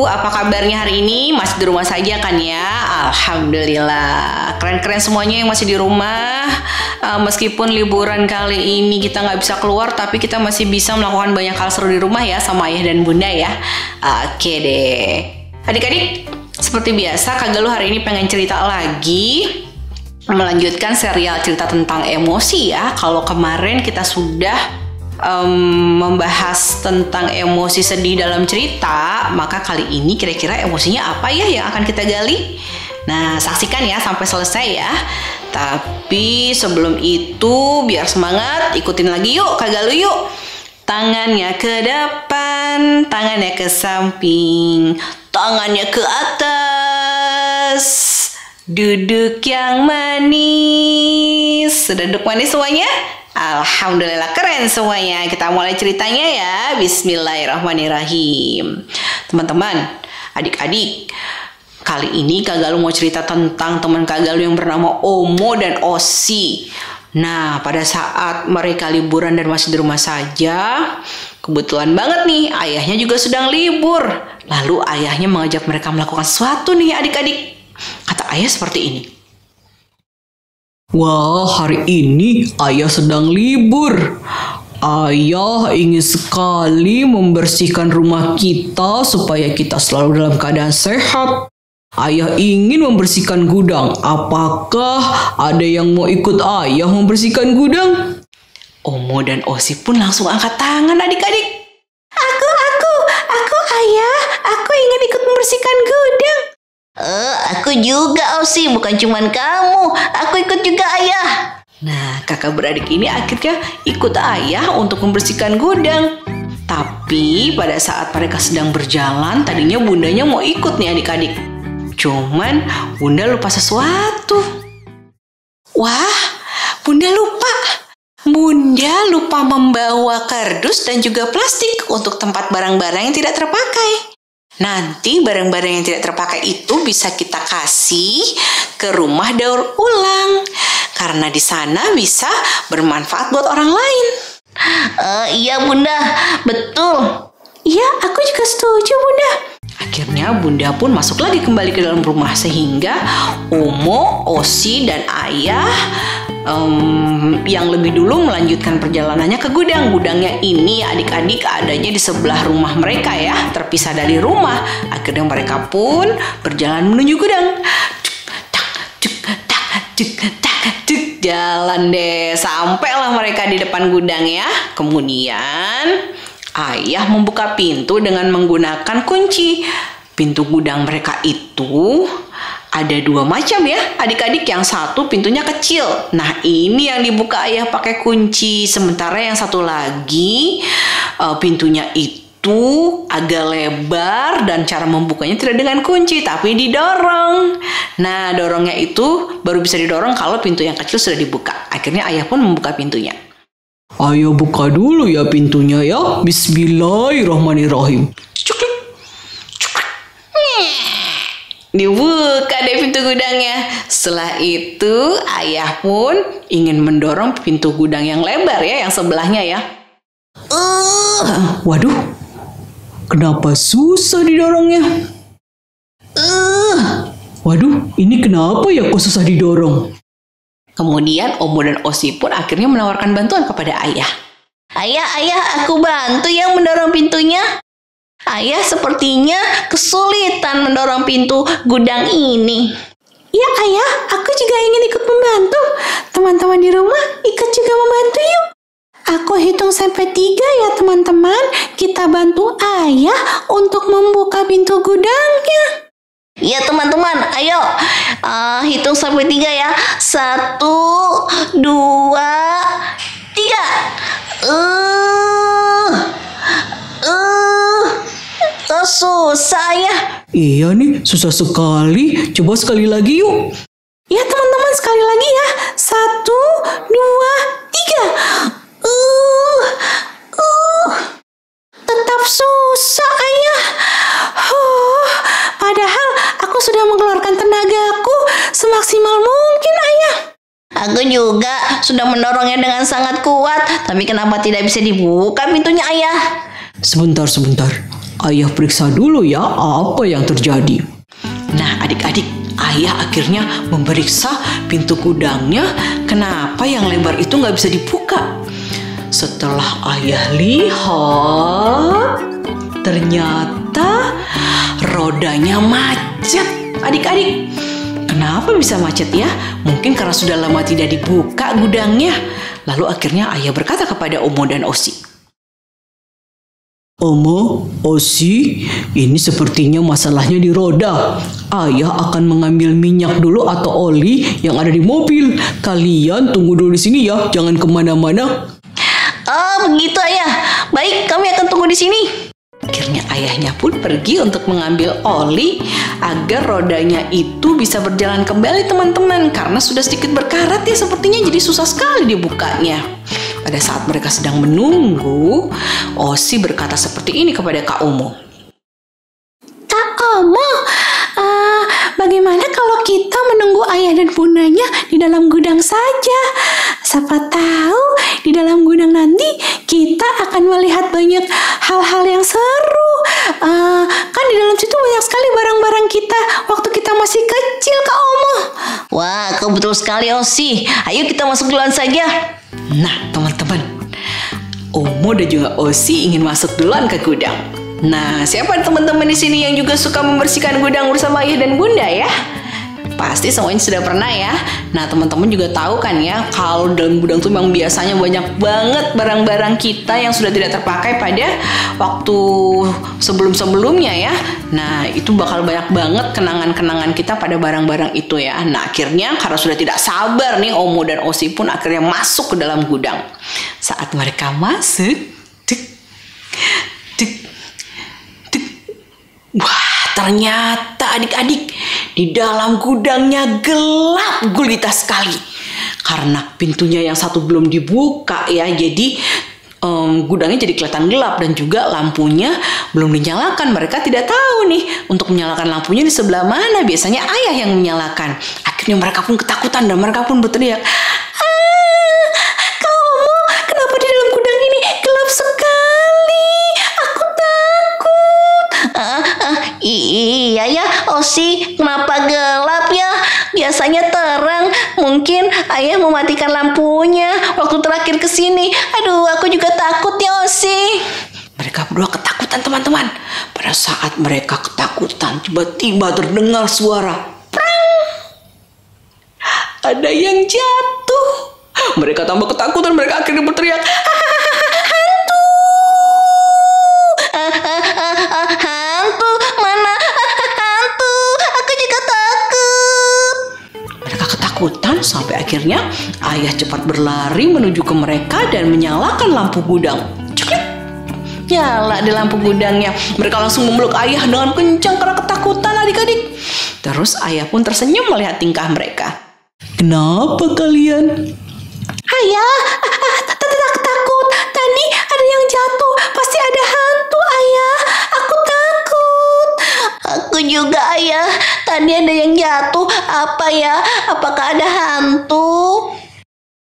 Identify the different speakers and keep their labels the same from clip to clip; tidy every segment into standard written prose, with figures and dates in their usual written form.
Speaker 1: apa kabarnya hari ini? Masih di rumah saja kan ya? Alhamdulillah. Keren-keren semuanya yang masih di rumah. Meskipun liburan kali ini kita nggak bisa keluar, tapi kita masih bisa melakukan banyak hal seru di rumah ya sama ayah dan bunda ya. Oke deh. Adik-adik, seperti biasa Kak Galuh hari ini pengen cerita lagi. Melanjutkan serial cerita tentang emosi ya. Kalau kemarin kita sudah membahas tentang emosi sedih dalam cerita, maka kali ini kira-kira emosinya apa ya yang akan kita gali? Nah, saksikan ya sampai selesai ya. Tapi sebelum itu, biar semangat, ikutin lagi yuk Kak Galuh yuk. Tangannya ke depan, tangannya ke samping, tangannya ke atas. Duduk yang manis. Sudah duduk manis semuanya? Alhamdulillah keren semuanya. Kita mulai ceritanya ya. Bismillahirrahmanirrahim. Teman-teman, adik-adik, kali ini Kak Galuh mau cerita tentang teman Kak Galuh yang bernama Omo dan Osi. Nah, pada saat mereka liburan dan masih di rumah saja, kebetulan banget nih ayahnya juga sedang libur. Lalu ayahnya mengajak mereka melakukan sesuatu nih adik-adik. Kata ayah seperti ini.
Speaker 2: Wah, hari ini ayah sedang libur. Ayah ingin sekali membersihkan rumah kita supaya kita selalu dalam keadaan sehat. Ayah ingin membersihkan gudang. Apakah ada yang mau ikut ayah membersihkan gudang?
Speaker 1: Omo dan Osi pun langsung angkat tangan adik-adik. Aku ayah. Aku ingin ikut membersihkan gudang.
Speaker 3: Aku juga Osi, bukan cuman kamu. Aku ikut juga ayah.
Speaker 1: Nah, kakak beradik ini akhirnya ikut ayah untuk membersihkan gudang. Tapi pada saat mereka sedang berjalan, tadinya bundanya mau ikut nih adik-adik. Cuman bunda lupa sesuatu. Wah, bunda lupa. Bunda lupa membawa kardus dan juga plastik untuk tempat barang-barang yang tidak terpakai. Nanti barang-barang yang tidak terpakai itu bisa kita kasih ke rumah daur ulang. Karena di sana bisa bermanfaat buat orang lain.
Speaker 3: Iya bunda, betul.
Speaker 1: Iya, aku juga setuju bunda. Akhirnya bunda pun masuk lagi kembali ke dalam rumah. Sehingga Omo, Osi, dan ayah yang lebih dulu melanjutkan perjalanannya ke gudang. Gudangnya ini adik-adik adanya di sebelah rumah mereka ya, terpisah dari rumah. Akhirnya mereka pun berjalan menuju gudang. Jalan deh, sampailah mereka di depan gudang ya. Kemudian ayah membuka pintu dengan menggunakan kunci. Pintu gudang mereka itu ada dua macam ya adik-adik. Yang satu pintunya kecil. Nah, ini yang dibuka ayah pakai kunci. Sementara yang satu lagi pintunya itu agak lebar dan cara membukanya tidak dengan kunci tapi didorong. Nah, dorongnya itu baru bisa didorong kalau pintu yang kecil sudah dibuka. Akhirnya ayah pun membuka pintunya.
Speaker 2: Ayah buka dulu ya pintunya ya. Bismillahirrahmanirrahim.
Speaker 1: Dibuka deh pintu gudangnya. Setelah itu ayah pun ingin mendorong pintu gudang yang lebar ya, yang sebelahnya ya.
Speaker 2: Waduh, kenapa susah didorongnya? Waduh, ini kenapa ya kok susah didorong?
Speaker 1: Kemudian Omo dan Osi pun akhirnya menawarkan bantuan kepada ayah.
Speaker 3: Ayah, aku bantu yang mendorong pintunya. Ayah sepertinya kesulitan mendorong pintu gudang ini.
Speaker 1: Ya ayah, aku juga ingin ikut membantu. Teman-teman di rumah ikut juga membantu yuk. Aku hitung sampai 3 ya teman-teman. Kita bantu ayah untuk membuka pintu gudangnya.
Speaker 3: Ya teman-teman, ayo hitung sampai 3 ya. 1, 2, 3. Susah ya.
Speaker 2: Iya nih, susah sekali. Coba sekali lagi yuk.
Speaker 1: Ya teman-teman, sekali lagi ya. 1, 2, 3. Tetap susah ayah. Padahal aku sudah mengeluarkan tenagaku semaksimal mungkin ayah.
Speaker 3: Aku juga sudah mendorongnya dengan sangat kuat. Tapi kenapa tidak bisa dibuka pintunya ayah?
Speaker 2: Sebentar. Ayah periksa dulu ya apa yang terjadi.
Speaker 1: Nah adik-adik, ayah akhirnya memeriksa pintu gudangnya. Kenapa yang lebar itu nggak bisa dibuka? Setelah ayah lihat, ternyata rodanya macet. Adik-adik, kenapa bisa macet ya? Mungkin karena sudah lama tidak dibuka gudangnya. Lalu akhirnya ayah berkata kepada Omo dan Osi.
Speaker 2: Omo, Osi, ini sepertinya masalahnya di roda. Ayah akan mengambil minyak dulu atau oli yang ada di mobil. Kalian tunggu dulu di sini ya, jangan kemana-mana.
Speaker 3: Oh, begitu ayah. Baik, kami akan tunggu di sini.
Speaker 1: Akhirnya ayahnya pun pergi untuk mengambil oli agar rodanya itu bisa berjalan kembali teman-teman. Karena sudah sedikit berkarat ya sepertinya, jadi susah sekali dibukanya. Pada saat mereka sedang menunggu, Osi berkata seperti ini kepada Kak Omo.
Speaker 3: Kak Omo, bagaimana kalau kita menunggu ayah dan bundanya di dalam gudang saja? Siapa tahu di dalam gudang nanti kita akan melihat banyak hal-hal yang seru. Kan di dalam situ banyak sekali barang-barang kita waktu kita masih kecil, Kak Omo. Wah, kau betul sekali, Osi. Ayo kita masuk duluan saja.
Speaker 1: Nah teman-teman, Omo dan juga Osi ingin masuk duluan ke gudang. Nah, siapa teman-teman di sini yang juga suka membersihkan gudang bersama ayah dan bunda ya? Pasti semuanya sudah pernah ya. Nah, teman-teman juga tahu kan ya, kalau dalam gudang tuh memang biasanya banyak banget barang-barang kita yang sudah tidak terpakai pada waktu sebelum-sebelumnya ya. Nah, itu bakal banyak banget kenangan-kenangan kita pada barang-barang itu ya. Nah, akhirnya karena sudah tidak sabar nih, Omo dan Osi pun akhirnya masuk ke dalam gudang. Saat mereka masuk, wah, ternyata adik-adik di dalam gudangnya gelap gulita sekali. Karena pintunya yang satu belum dibuka ya, jadi gudangnya jadi kelihatan gelap dan juga lampunya belum dinyalakan. Mereka tidak tahu nih untuk menyalakan lampunya di sebelah mana. Biasanya ayah yang menyalakan. Akhirnya mereka pun ketakutan dan mereka pun berteriak,
Speaker 3: Kamu, kenapa di dalam gudang ini gelap sekali? Aku takut. Iya ya, Osi, kenapa gelap ya? Biasanya terang. Mungkin ayah mematikan lampunya waktu terakhir kesini. Aduh, aku juga takut ya, Osi.
Speaker 1: Mereka berdua ketakutan teman-teman. Pada saat mereka ketakutan, tiba-tiba terdengar suara prang. Ada yang jatuh. Mereka tambah ketakutan, mereka akhirnya berteriak,
Speaker 3: Hantu! Hantu? Mana? Hantu! Aku juga takut.
Speaker 1: Mereka ketakutan sampai akhirnya ayah cepat berlari menuju ke mereka dan menyalakan lampu gudang. Ceklik! Nyala di lampu gudangnya. Mereka langsung memeluk ayah dengan kencang karena ketakutan adik-adik. Terus ayah pun tersenyum melihat tingkah mereka.
Speaker 2: Kenapa kalian?
Speaker 3: Ayah, takut. Tadi ada yang jatuh. Pasti ada hantu, ayah. Aku takut. Aku juga, ayah. Tadi ada yang jatuh. Apa ya? Apakah ada hantu?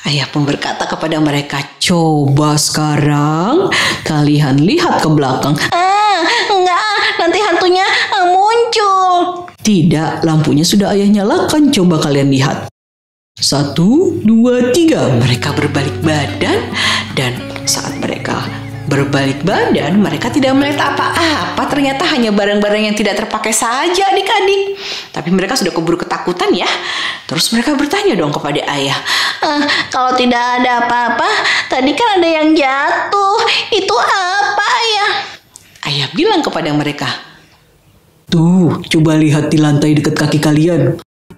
Speaker 1: Ayah pun berkata kepada mereka,
Speaker 2: Coba sekarang kalian lihat ke belakang.
Speaker 3: Enggak. Nanti hantunya muncul.
Speaker 2: Tidak, lampunya sudah ayah nyalakan. Coba kalian lihat. 1, 2, 3.
Speaker 1: mereka berbalik badan dan saat mereka berbalik badan, mereka tidak melihat apa-apa. Ternyata hanya barang-barang yang tidak terpakai saja adik-adik. Tapi mereka sudah keburu ketakutan ya. Terus mereka bertanya dong kepada ayah.
Speaker 3: Kalau tidak ada apa-apa, tadi kan ada yang jatuh. Itu apa, ayah?
Speaker 1: Ayah bilang kepada mereka.
Speaker 2: Tuh, coba lihat di lantai dekat kaki kalian.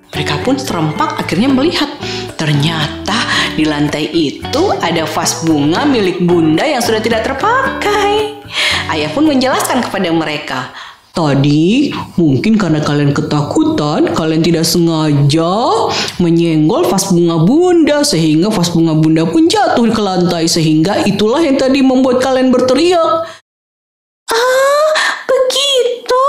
Speaker 1: Mereka pun serempak akhirnya melihat. Ternyata di lantai itu ada vas bunga milik bunda yang sudah tidak terpakai. Ayah pun menjelaskan kepada mereka.
Speaker 2: Tadi mungkin karena kalian ketakutan, kalian tidak sengaja menyenggol vas bunga bunda sehingga vas bunga bunda pun jatuh ke lantai, sehingga itulah yang tadi membuat kalian berteriak.
Speaker 3: Begitu.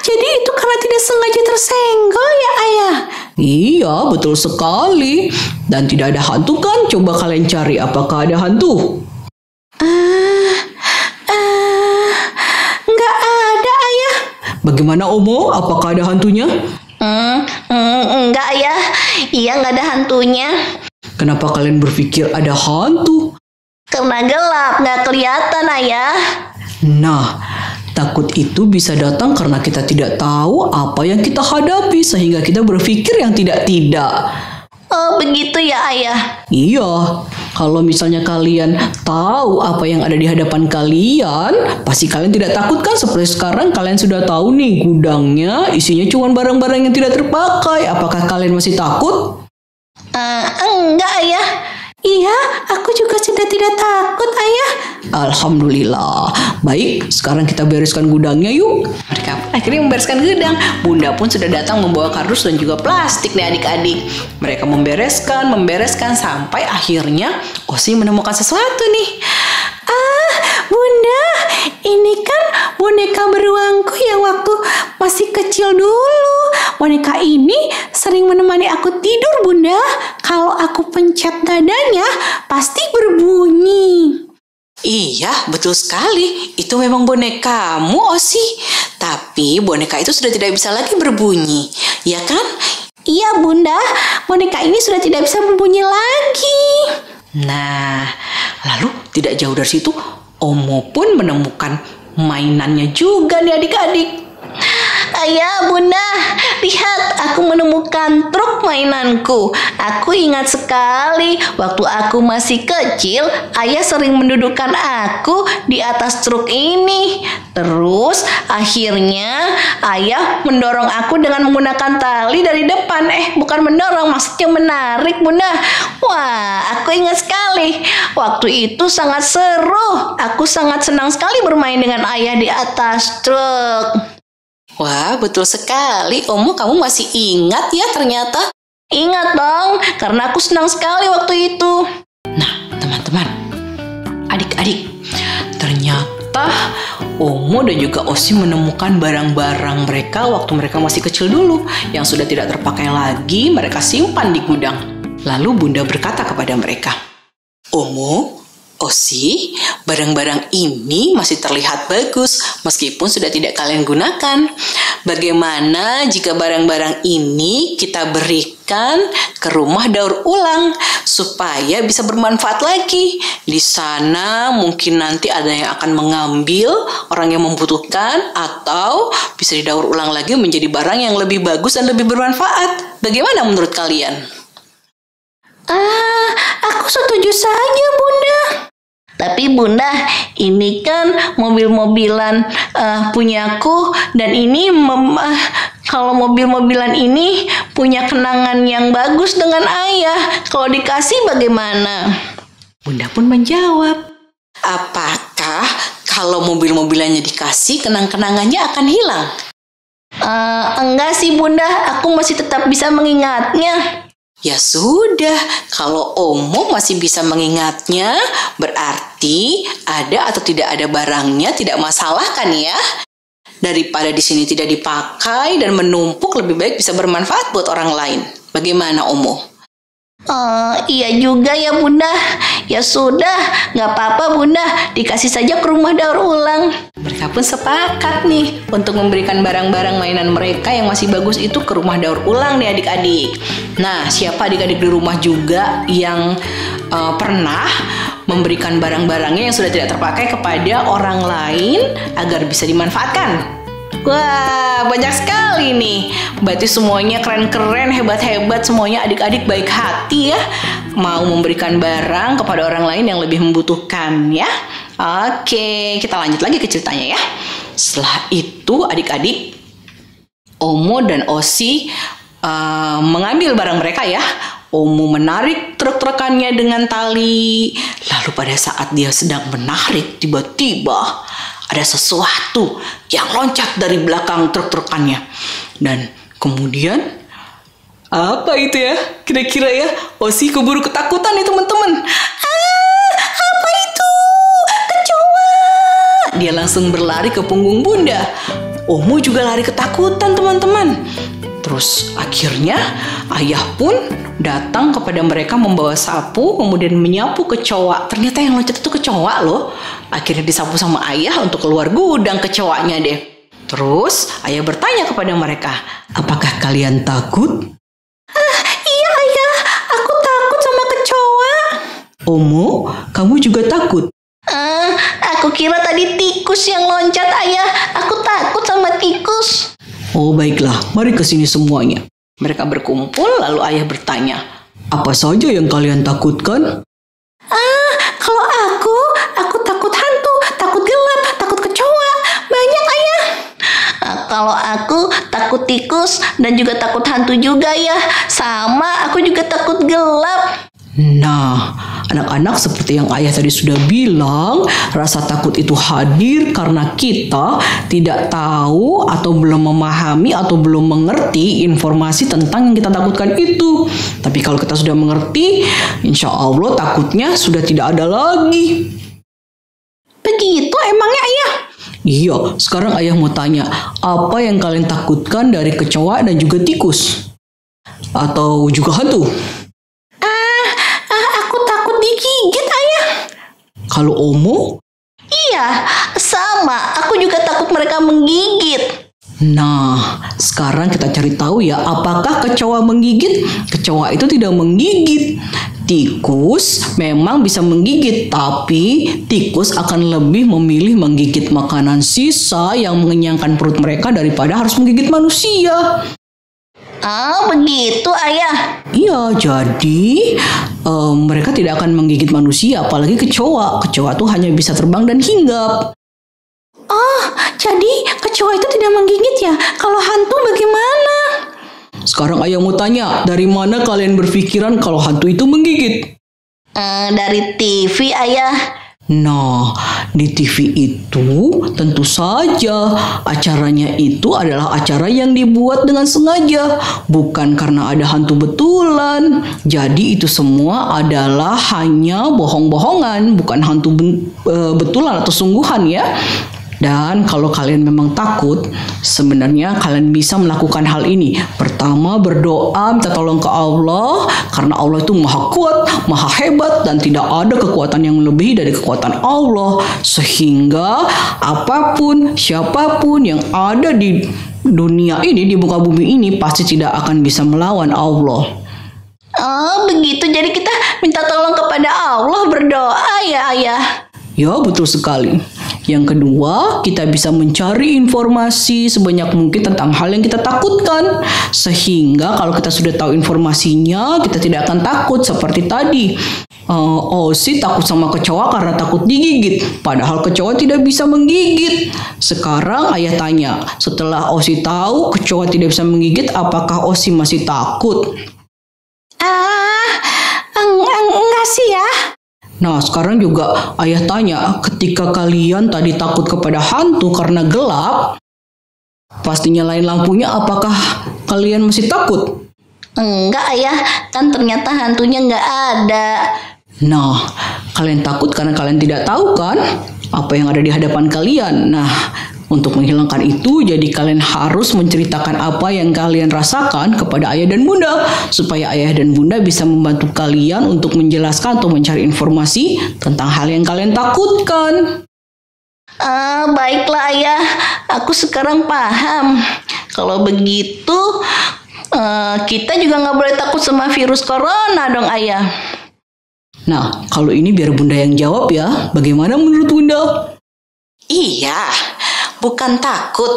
Speaker 3: Jadi itu karena tidak sengaja tersenggol ya, ayah?
Speaker 2: Iya, betul sekali. Dan tidak ada hantu kan? Coba kalian cari apakah ada hantu.
Speaker 3: Nggak ada.
Speaker 2: Bagaimana Omo? Apakah ada hantunya?
Speaker 3: Enggak ya. Iya, nggak ada hantunya.
Speaker 2: Kenapa kalian berpikir ada hantu?
Speaker 3: Karena gelap, nggak kelihatan, Ayah.
Speaker 2: Nah, takut itu bisa datang karena kita tidak tahu apa yang kita hadapi sehingga kita berpikir yang tidak-tidak.
Speaker 3: Oh, begitu ya, Ayah.
Speaker 2: Iya, kalau misalnya kalian tahu apa yang ada di hadapan kalian, pasti kalian tidak takut kan? Seperti sekarang kalian sudah tahu nih gudangnya isinya cuma barang-barang yang tidak terpakai. Apakah kalian masih takut?
Speaker 3: Enggak, Ayah. Iya, aku juga sudah tidak takut, Ayah.
Speaker 2: Alhamdulillah. Baik, sekarang kita bereskan gudangnya yuk.
Speaker 1: Mereka pun akhirnya membereskan gudang. Bunda pun sudah datang membawa kardus dan juga plastik nih adik-adik. Mereka membereskan sampai akhirnya Osi menemukan sesuatu nih.
Speaker 3: Bunda, ini kan boneka beruangku yang waktu masih kecil dulu. Boneka ini sering menemani aku tidur, Bunda. Kalau aku pencet dadanya, pasti berbunyi.
Speaker 1: Iya, betul sekali. Itu memang bonekamu, Osi. Tapi boneka itu sudah tidak bisa lagi berbunyi, ya kan?
Speaker 3: Iya, Bunda. Boneka ini sudah tidak bisa berbunyi lagi.
Speaker 1: Nah, lalu tidak jauh dari situ, Omo pun menemukan mainannya juga nih adik-adik.
Speaker 3: Ayah, Bunda, lihat aku menemukan truk mainanku. Aku ingat sekali waktu aku masih kecil, Ayah sering mendudukkan aku di atas truk ini. Terus akhirnya Ayah mendorong aku dengan menggunakan tali dari depan. Bukan mendorong, maksudnya menarik, Bunda. Wah, aku ingat sekali. Waktu itu sangat seru. Aku sangat senang sekali bermain dengan Ayah di atas truk.
Speaker 1: Wah, betul sekali. Omo, kamu masih ingat ya ternyata?
Speaker 3: Ingat dong, karena aku senang sekali waktu itu.
Speaker 1: Nah, teman-teman, adik-adik, ternyata Omo dan juga Osi menemukan barang-barang mereka waktu mereka masih kecil dulu yang sudah tidak terpakai lagi, mereka simpan di gudang. Lalu Bunda berkata kepada mereka, Omo, Osi, barang-barang ini masih terlihat bagus meskipun sudah tidak kalian gunakan. Bagaimana jika barang-barang ini kita berikan ke rumah daur ulang supaya bisa bermanfaat lagi? Di sana mungkin nanti ada yang akan mengambil orang yang membutuhkan atau bisa didaur ulang lagi menjadi barang yang lebih bagus dan lebih bermanfaat. Bagaimana menurut kalian?
Speaker 3: Aku setuju saja, Bunda. Tapi Bunda, ini kan mobil-mobilan punyaku dan ini kalau mobil-mobilan ini punya kenangan yang bagus dengan Ayah. Kalau dikasih bagaimana?
Speaker 1: Bunda pun menjawab, apakah kalau mobil-mobilannya dikasih kenang-kenangannya akan hilang?
Speaker 3: Enggak sih Bunda, aku masih tetap bisa mengingatnya.
Speaker 1: Ya sudah, kalau Omo masih bisa mengingatnya, berarti ada atau tidak ada barangnya tidak masalah kan ya? Daripada di sini tidak dipakai dan menumpuk, lebih baik bisa bermanfaat buat orang lain. Bagaimana Omo?
Speaker 3: Iya juga ya Bunda. Ya sudah, nggak apa-apa Bunda, dikasih saja ke rumah daur ulang.
Speaker 1: Mereka pun sepakat nih untuk memberikan barang-barang mainan mereka yang masih bagus itu ke rumah daur ulang nih adik-adik. Nah, siapa adik-adik di rumah juga yang pernah memberikan barang-barangnya yang sudah tidak terpakai kepada orang lain agar bisa dimanfaatkan? Wah, banyak sekali nih. Berarti semuanya keren-keren, hebat-hebat, semuanya adik-adik baik hati ya. Mau memberikan barang kepada orang lain yang lebih membutuhkan ya. Oke, kita lanjut lagi ke ceritanya ya. Setelah itu adik-adik, Omo dan Osi mengambil barang mereka ya. Omo menarik truk-trukannya dengan tali. Lalu pada saat dia sedang menarik, tiba-tiba ada sesuatu yang loncat dari belakang truk-trukannya. Dan kemudian, apa itu ya? Kira-kira ya, Osi keburu ketakutan nih teman-teman.
Speaker 3: Apa itu? Kecoa!
Speaker 1: Dia langsung berlari ke punggung Bunda. Omo juga lari ketakutan teman-teman. Terus akhirnya Ayah pun datang kepada mereka membawa sapu, kemudian menyapu kecoa. Ternyata yang loncat itu kecoa loh. Akhirnya disapu sama Ayah untuk keluar gudang kecoanya deh. Terus ayah bertanya kepada mereka,
Speaker 2: apakah kalian takut?
Speaker 3: Iya ayah, aku takut sama kecoa.
Speaker 2: Omo, kamu juga takut?
Speaker 3: Aku kira tadi tikus yang loncat ayah. Aku takut sama tikus.
Speaker 2: Oh baiklah, mari ke sini semuanya.
Speaker 1: Mereka berkumpul lalu ayah bertanya,
Speaker 2: apa saja yang kalian takutkan?
Speaker 3: Kalau aku takut hantu, takut gelap, takut kecoa. Banyak ayah. Kalau aku takut tikus dan juga takut hantu juga ya. Sama, aku juga takut gelap.
Speaker 2: Nah, anak-anak seperti yang ayah tadi sudah bilang, rasa takut itu hadir karena kita tidak tahu atau belum memahami atau belum mengerti informasi tentang yang kita takutkan itu. Tapi kalau kita sudah mengerti, insya Allah takutnya sudah tidak ada lagi.
Speaker 3: Begitu emangnya ayah?
Speaker 2: Iya, sekarang ayah mau tanya, apa yang kalian takutkan dari kecoa dan juga tikus? Atau juga hantu?
Speaker 3: Aku takut digigit ayah.
Speaker 2: Kalau Omo?
Speaker 3: Iya, sama. Aku juga takut mereka menggigit.
Speaker 2: Nah, sekarang kita cari tahu ya, apakah kecoa menggigit? Kecoa itu tidak menggigit. Tikus memang bisa menggigit, tapi tikus akan lebih memilih menggigit makanan sisa yang mengenyangkan perut mereka daripada harus menggigit manusia.
Speaker 3: Begitu ayah.
Speaker 2: Iya, jadi mereka tidak akan menggigit manusia, apalagi kecoa. Kecoa tuh hanya bisa terbang dan hinggap.
Speaker 3: Jadi kecoa itu tidak menggigit ya? Kalau hantu bagaimana?
Speaker 2: Sekarang ayah mau tanya, dari mana kalian berpikiran kalau hantu itu menggigit?
Speaker 3: Dari TV ayah.
Speaker 2: Nah, di TV itu tentu saja acaranya itu adalah acara yang dibuat dengan sengaja, bukan karena ada hantu betulan. Jadi itu semua adalah hanya bohong-bohongan, bukan hantu betulan atau sungguhan ya. Dan kalau kalian memang takut, sebenarnya kalian bisa melakukan hal ini. Pertama, berdoa, minta tolong ke Allah, karena Allah itu maha kuat, maha hebat, dan tidak ada kekuatan yang lebih dari kekuatan Allah. Sehingga apapun, siapapun yang ada di dunia ini, di muka bumi ini, pasti tidak akan bisa melawan Allah.
Speaker 3: Begitu. Jadi kita minta tolong kepada Allah, berdoa ya ayah.
Speaker 2: Ya, betul sekali. Yang kedua, kita bisa mencari informasi sebanyak mungkin tentang hal yang kita takutkan. Sehingga kalau kita sudah tahu informasinya, kita tidak akan takut seperti tadi. Osi takut sama kecoa karena takut digigit. Padahal kecoa tidak bisa menggigit. Sekarang ayah tanya, setelah Osi tahu kecoa tidak bisa menggigit, apakah Osi masih takut?
Speaker 3: Enggak sih ya.
Speaker 2: Nah, sekarang juga ayah tanya, ketika kalian tadi takut kepada hantu karena gelap, pasti nyalain lampunya, apakah kalian masih takut?
Speaker 3: Enggak ayah, kan ternyata hantunya enggak ada.
Speaker 2: Nah, kalian takut karena kalian tidak tahu kan apa yang ada di hadapan kalian. Nah, untuk menghilangkan itu, jadi kalian harus menceritakan apa yang kalian rasakan kepada ayah dan bunda, supaya ayah dan bunda bisa membantu kalian untuk menjelaskan atau mencari informasi tentang hal yang kalian takutkan.
Speaker 3: Baiklah ayah, aku sekarang paham. Kalau begitu, kita juga nggak boleh takut sama virus corona dong ayah.
Speaker 2: Nah, kalau ini biar bunda yang jawab ya. Bagaimana menurut bunda?
Speaker 1: Iya, bukan takut.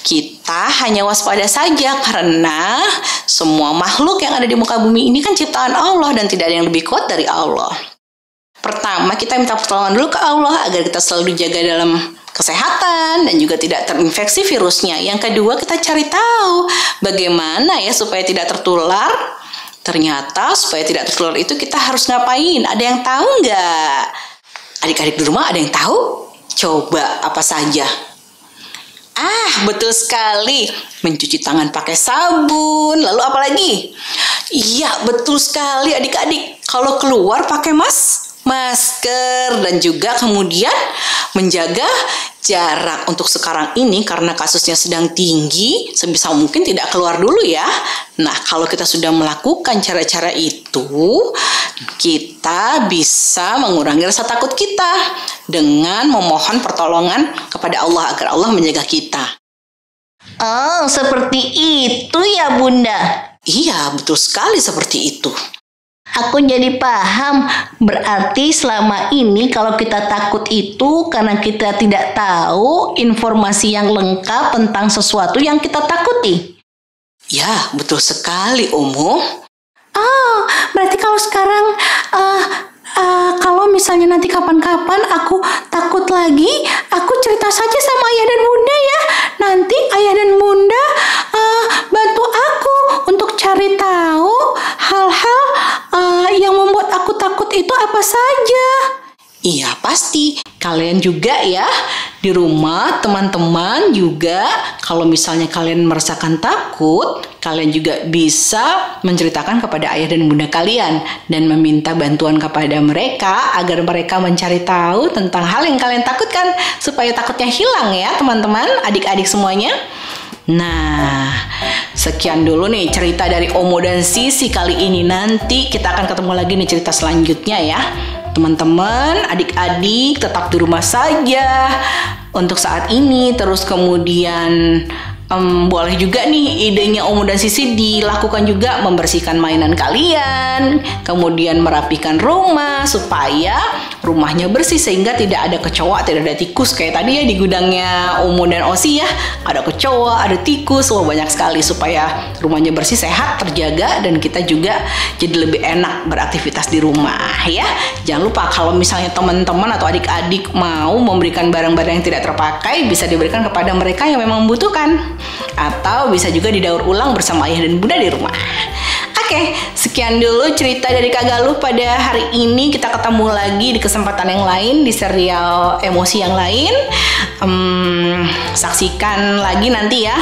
Speaker 1: Kita hanya waspada saja karena semua makhluk yang ada di muka bumi ini kan ciptaan Allah dan tidak ada yang lebih kuat dari Allah. Pertama, kita minta pertolongan dulu ke Allah agar kita selalu dijaga dalam kesehatan dan juga tidak terinfeksi virusnya. Yang kedua, kita cari tahu bagaimana ya supaya tidak tertular. Ternyata supaya tidak tertular itu kita harus ngapain? Ada yang tahu nggak? Adik-adik di rumah ada yang tahu? Coba apa saja? Betul sekali. Mencuci tangan pakai sabun. Lalu apa lagi? Iya, betul sekali adik-adik. Kalau keluar pakai masker. Dan juga kemudian menjaga jarak. Untuk sekarang ini karena kasusnya sedang tinggi, sebisa mungkin tidak keluar dulu ya. Nah, kalau kita sudah melakukan cara-cara itu, kita bisa mengurangi rasa takut kita dengan memohon pertolongan kepada Allah agar Allah menjaga kita.
Speaker 4: Oh, seperti itu ya Bunda.
Speaker 1: Iya, betul sekali seperti itu.
Speaker 4: Aku jadi paham. Berarti selama ini kalau kita takut itu karena kita tidak tahu informasi yang lengkap tentang sesuatu yang kita takuti.
Speaker 1: Ya, betul sekali, Omo.
Speaker 3: Oh, berarti kalau sekarang kalau misalnya nanti kapan-kapan aku takut lagi, aku cerita saja sama ayah dan bunda ya. Nanti ayah dan bunda bantu aku untuk cari tahu hal-hal yang membuat aku takut itu apa saja.
Speaker 1: Iya, pasti. Kalian juga ya, di rumah teman-teman juga, kalau misalnya kalian merasakan takut, kalian juga bisa menceritakan kepada ayah dan bunda kalian dan meminta bantuan kepada mereka agar mereka mencari tahu tentang hal yang kalian takutkan supaya takutnya hilang ya teman-teman, adik-adik semuanya. Nah, sekian dulu nih cerita dari Omo dan Sisi kali ini. Nanti kita akan ketemu lagi nih cerita selanjutnya ya. Teman-teman, adik-adik tetap di rumah saja untuk saat ini. Terus kemudian boleh juga nih idenya Omo dan Sisi dilakukan juga, membersihkan mainan kalian, kemudian merapikan rumah supaya rumahnya bersih sehingga tidak ada kecoa, tidak ada tikus kayak tadi ya di gudangnya Omo dan Osi ya. Ada kecoa, ada tikus, wah banyak sekali, supaya rumahnya bersih, sehat, terjaga, dan kita juga jadi lebih enak beraktivitas di rumah ya. Jangan lupa kalau misalnya teman-teman atau adik-adik mau memberikan barang-barang yang tidak terpakai, bisa diberikan kepada mereka yang memang membutuhkan. Atau bisa juga didaur ulang bersama ayah dan bunda di rumah. Oke, sekian dulu cerita dari Kak Galuh pada hari ini. Kita ketemu lagi di kesempatan yang lain di serial emosi yang lain. Saksikan lagi nanti ya.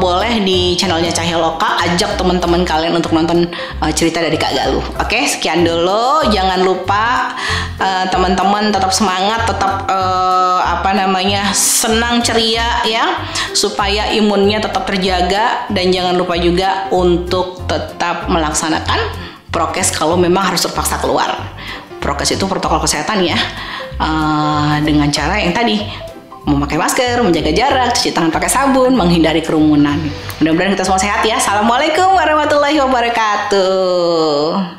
Speaker 1: Boleh di channelnya Cahaya Loka. Ajak teman-teman kalian untuk nonton cerita dari Kak Galuh. Oke, sekian dulu. Jangan lupa teman-teman tetap semangat, tetap senang, ceria ya, supaya imunnya tetap terjaga, dan jangan lupa juga untuk tetap melaksanakan prokes kalau memang harus terpaksa keluar. Prokes itu protokol kesehatan ya, dengan cara yang tadi, memakai masker, menjaga jarak, cuci tangan pakai sabun, menghindari kerumunan. Mudah-mudahan kita semua sehat ya. Assalamualaikum warahmatullahi wabarakatuh.